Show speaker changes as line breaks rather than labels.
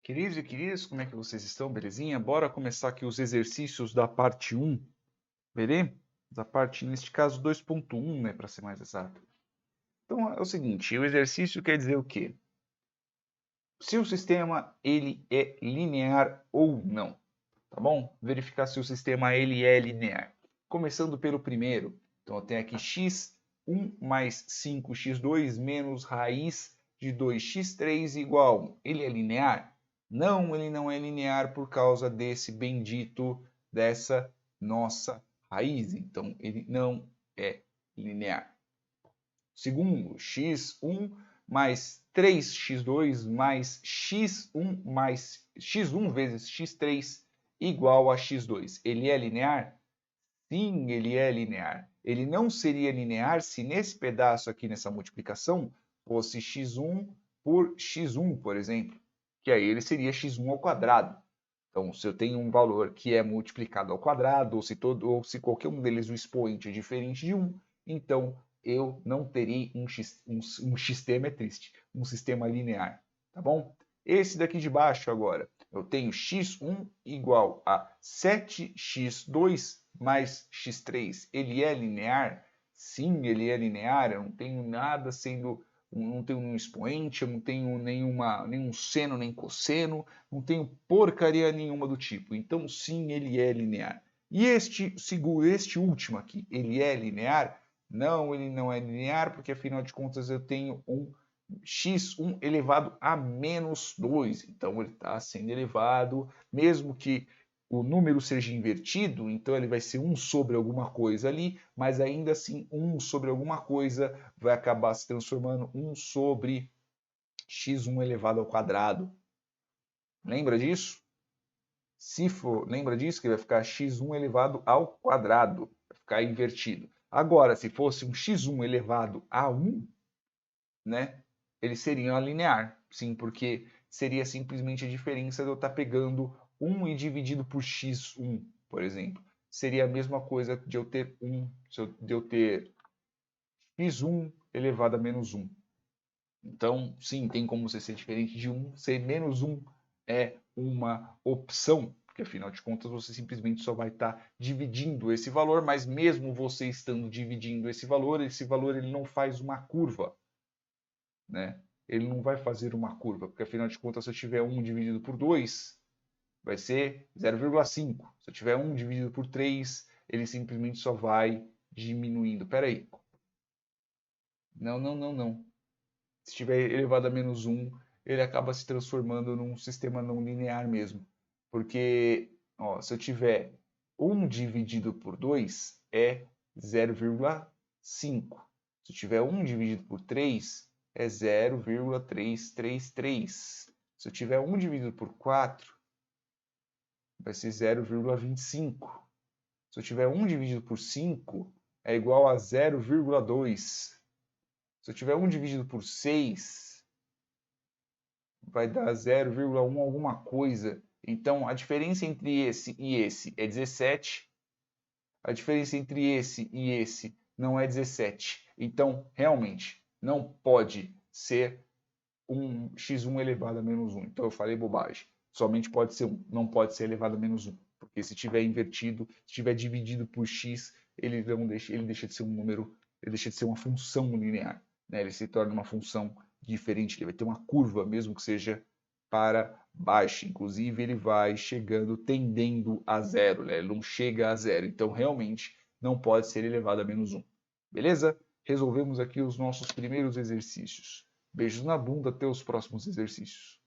Queridos e queridas, como é que vocês estão? Belezinha? Bora começar aqui os exercícios da parte 1, beleza? Da parte, neste caso, 2.1, né, para ser mais exato. Então, é o seguinte, o exercício quer dizer o quê? Se o sistema ele é linear ou não, tá bom? Verificar se o sistema ele é linear. Começando pelo primeiro. Então, eu tenho aqui x1 mais 5x2 menos raiz de 2x3 igual 1. Ele é linear? Não, ele não é linear por causa desse bendito dessa nossa raiz. Então, ele não é linear. Segundo, x1 mais 3x2 mais x1 vezes x3 igual a x2. Ele é linear? Sim, ele é linear. Ele não seria linear se nesse pedaço aqui, nessa multiplicação, fosse x1 por x1, por exemplo, que aí ele seria x1 ao quadrado. Então, se eu tenho um valor que é multiplicado ao quadrado, ou se qualquer um deles o expoente é diferente de 1, então eu não terei um sistema, é triste, um sistema linear, tá bom? Esse daqui de baixo agora, eu tenho x1 igual a 7x2 mais x3. Ele é linear? Sim, ele é linear, eu não tenho nada sendo não tenho nenhum expoente, eu não tenho nenhum seno nem cosseno, não tenho porcaria nenhuma do tipo. Então, sim, ele é linear. E este último aqui, ele é linear? Não, ele não é linear, porque afinal de contas eu tenho um x1 elevado a menos 2. Então, ele está sendo elevado, mesmo que o número seja invertido, então ele vai ser 1 sobre alguma coisa ali, mas ainda assim 1 sobre alguma coisa vai acabar se transformando 1 sobre x1 elevado ao quadrado. Lembra disso? Se for, lembra disso que vai ficar x1 elevado ao quadrado, vai ficar invertido. Agora, se fosse um x1 elevado a 1, né, ele seria linear, sim, porque seria simplesmente a diferença de eu estar pegando 1 e dividido por x1, por exemplo. Seria a mesma coisa de eu ter x1 elevado a menos 1. Então, sim, tem como ser diferente de 1. Ser menos 1 é uma opção, porque afinal de contas você simplesmente só vai estar dividindo esse valor, mas mesmo você estando dividindo esse valor ele não faz uma curva, né? Ele não vai fazer uma curva, porque afinal de contas se eu tiver 1 dividido por 2, vai ser 0,5. Se eu tiver 1 dividido por 3, ele simplesmente só vai diminuindo. Espera aí. Não, não, não, não. Se estiver elevado a menos 1, ele acaba se transformando num sistema não linear mesmo. Porque, ó, se eu tiver 1 dividido por 2, é 0,5. Se eu tiver 1 dividido por 3, é 0,333. Se eu tiver 1 dividido por 4, vai ser 0,25. Se eu tiver 1 dividido por 5, é igual a 0,2. Se eu tiver 1 dividido por 6, vai dar 0,1 alguma coisa. Então, a diferença entre esse e esse é 17. A diferença entre esse e esse não é 17. Então, realmente, não pode ser um x1 elevado a menos 1. Então, eu falei bobagem. Somente pode ser 1, não pode ser elevado a menos 1. Porque se tiver invertido, se tiver dividido por x, ele deixa de ser um número, ele deixa de ser uma função linear, né? Ele se torna uma função diferente, ele vai ter uma curva, mesmo que seja para baixo. Inclusive, ele vai chegando, tendendo a zero, né? Ele não chega a zero. Então, realmente, não pode ser elevado a menos 1. Beleza? Resolvemos aqui os nossos primeiros exercícios. Beijos na bunda, até os próximos exercícios.